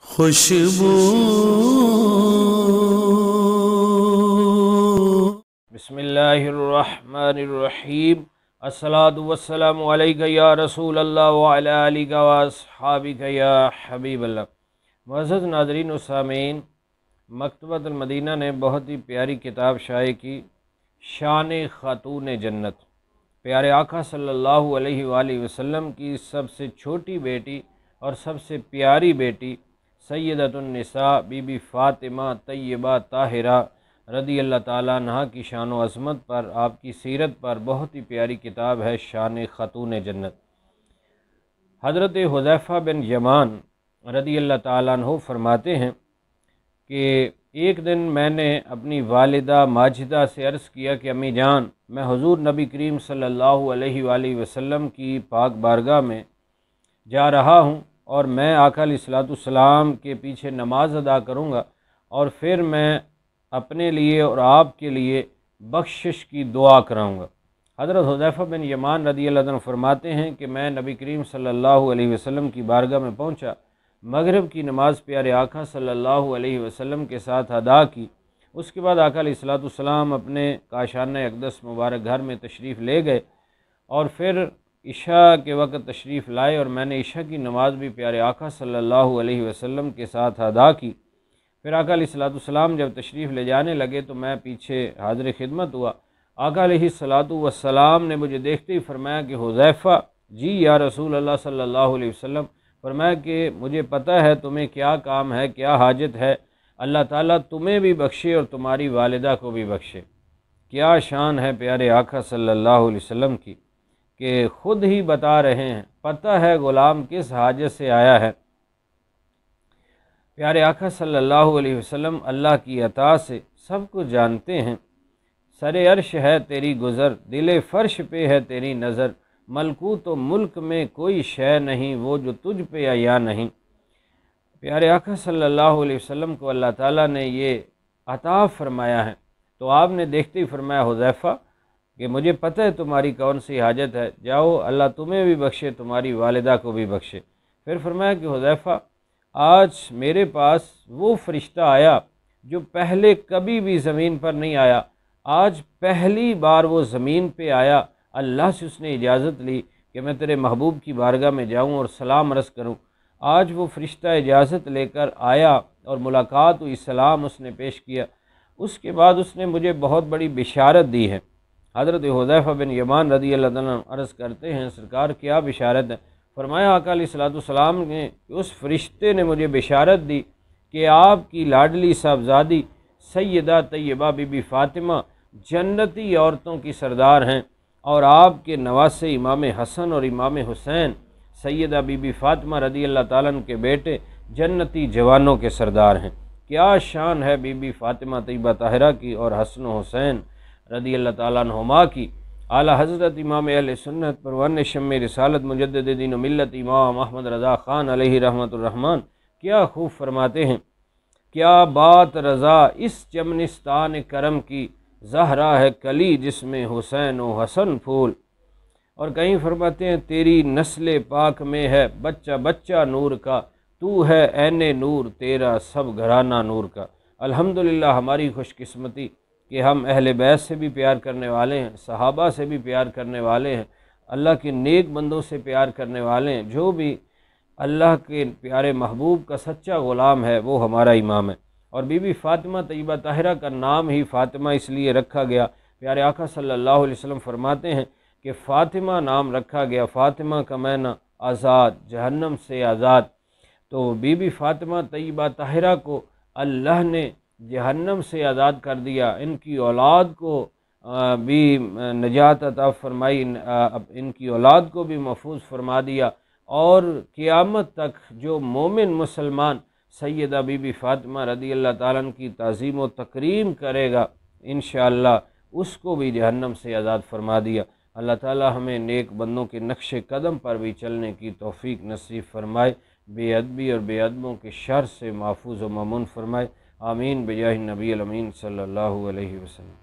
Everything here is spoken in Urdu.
خوشبو بسم اللہ الرحمن الرحیم الصلاۃ والسلام علیک یا رسول اللہ وعلی آلک واصحابک یا حبیب اللہ۔ معزز ناظرین و سامعین، مکتبۃ المدینہ نے بہت ہی پیاری کتاب شائع کی، شان خاتون جنت۔ پیارے آقا صلی اللہ علیہ وآلہ وسلم کی سب سے چھوٹی بیٹی اور سب سے پیاری بیٹی سیدۃ النساء بی بی فاطمہ طیبہ طاہرہ رضی اللہ تعالیٰ عنہ کی شان و عظمت پر، آپ کی سیرت پر بہت ہی پیاری کتاب ہے شان خاتون جنت۔ حضرت حذیفہ بن یمان رضی اللہ تعالیٰ عنہ فرماتے ہیں کہ ایک دن میں نے اپنی والدہ ماجدہ سے عرض کیا کہ امی جان، میں حضور نبی کریم صلی اللہ علیہ وآلہ وسلم کی پاک بارگاہ میں جا رہا ہوں، اور میں آقا علیہ الصلوۃ والسلام کے پیچھے نماز ادا کروں گا، اور پھر میں اپنے لیے اور آپ کے لیے بخشش کی دعا کراؤں گا۔ حضرت حذیفہ بن یمان رضی اللہ عنہ فرماتے ہیں کہ میں نبی کریم صلی اللہ علیہ وسلم کی بارگاہ میں پہنچا، مغرب کی نماز پیارے آقا صلی اللہ علیہ وسلم کے ساتھ ادا کی۔ اس کے بعد آقا علیہ الصلوۃ والسلام اپنے کاشانہ اقدس مبارک گھر میں تشریف لے گئے، اور پھر عشاء کے وقت تشریف لائے، اور میں نے عشاء کی نماز بھی پیارے آقا صلی اللہ علیہ وسلم کے ساتھ ادا کی۔ پھر آقا علیہ الصلوۃ والسلام جب تشریف لے جانے لگے تو میں پیچھے حاضر خدمت ہوا۔ آقا علیہ الصلوۃ والسلام نے مجھے دیکھتے ہی فرمایا کہ حذیفہ، جی یا رسول اللہ صلی اللہ علیہ وسلم، فرمایا کہ مجھے پتہ ہے تمہیں کیا کام ہے، کیا حاجت ہے، اللہ تعالیٰ تمہیں بھی بخشے اور تمہاری والدہ کو بھی بخشے۔ کیا شان ہے پیارے آقا صلی اللہ علیہ وسلم کی کہ خود ہی بتا رہے ہیں، پتہ ہے غلام کس حاجت سے آیا ہے۔ پیارے آقا صلی اللہ علیہ وسلم اللہ کی عطا سے سب کچھ جانتے ہیں۔ سر عرش ہے تیری گزر، دل فرش پہ ہے تیری نظر، ملکوت و ملک میں کوئی شے نہیں وہ جو تجھ پہ عیاں نہیں۔ پیارے آقا صلی اللہ علیہ وسلم کو اللہ تعالیٰ نے یہ عطا فرمایا ہے، تو آپ نے دیکھتے ہی فرمایا حذیفہ کہ مجھے پتہ ہے تمہاری کون سی حاجت ہے، جاؤ اللہ تمہیں بھی بخشے تمہاری والدہ کو بھی بخشے۔ پھر فرمایا کہ حذیفہ، آج میرے پاس وہ فرشتہ آیا جو پہلے کبھی بھی زمین پر نہیں آیا، آج پہلی بار وہ زمین پہ آیا، اللہ سے اس نے اجازت لی کہ میں تیرے محبوب کی بارگاہ میں جاؤں اور سلام عرض کروں۔ آج وہ فرشتہ اجازت لے کر آیا اور ملاقات ہوئی، سلام اس نے پیش کیا۔ اس کے بعد اس نے مجھے بہت بڑی بشارت دی ہے۔ حضرت حذیفہ بن یمان رضی اللہ عنہ عرض کرتے ہیں، سرکار کیا بشارت ہے؟ فرمایا آقا علیہ الصلوۃ والسلام نے کہ اس فرشتے نے مجھے بشارت دی کہ آپ کی لاڈلی صاحبزادی سیدہ طیبہ بی بی فاطمہ جنتی عورتوں کی سردار ہیں، اور آپ کے نواسے امام حسن اور امام حسین سیدہ بی بی فاطمہ رضی اللہ تعالیٰ عنہ کے بیٹے جنتی جوانوں کے سردار ہیں۔ کیا شان ہے بی بی فاطمہ طیبہ طاہرہ کی اور حسن و حسین رضی اللہ تعالیٰ عنہما کی۔ اعلیٰ حضرت امام اہل سنت پروان شمع رسالت مجدد دین و ملت امام احمد رضا خان علیہ رحمۃ الرحمن کیا خوب فرماتے ہیں، کیا بات رضا اس چمنستان کرم کی، زہرا ہے کلی جس میں حسین و حسن پھول۔ اور کہیں فرماتے ہیں تیری نسل پاک میں ہے بچہ بچہ نور کا، تو ہے عین نور تیرا سب گھرانہ نور کا۔ الحمدللہ ہماری خوش قسمتی کہ ہم اہل بیت سے بھی پیار کرنے والے ہیں، صحابہ سے بھی پیار کرنے والے ہیں، اللہ کے نیک بندوں سے پیار کرنے والے ہیں۔ جو بھی اللہ کے پیارے محبوب کا سچا غلام ہے وہ ہمارا امام ہے۔ اور بی بی فاطمہ طیبہ طاہرہ کا نام ہی فاطمہ اس لیے رکھا گیا، پیارے آقا صلی اللہ علیہ وسلم فرماتے ہیں کہ فاطمہ نام رکھا گیا، فاطمہ کا معنی آزاد، جہنم سے آزاد۔ تو بی بی فاطمہ طیبہ طاہرہ کو اللہ نے جہنم سے آزاد کر دیا، ان کی اولاد کو بھی نجات عطا فرمائی، ان کی اولاد کو بھی محفوظ فرما دیا، اور قیامت تک جو مومن مسلمان سیدہ بی بی فاطمہ رضی اللہ تعالیٰ عنہ کی تعظیم و تکریم کرے گا انشاءاللہ اس کو بھی جہنم سے آزاد فرما دیا۔ اللہ تعالیٰ ہمیں نیک بندوں کے نقش قدم پر بھی چلنے کی توفیق نصیب فرمائے، بے ادبی اور بے ادبوں کے شر سے محفوظ و مامون فرمائے، آمین بجاہ النبی الامین صلی اللہ علیہ وسلم۔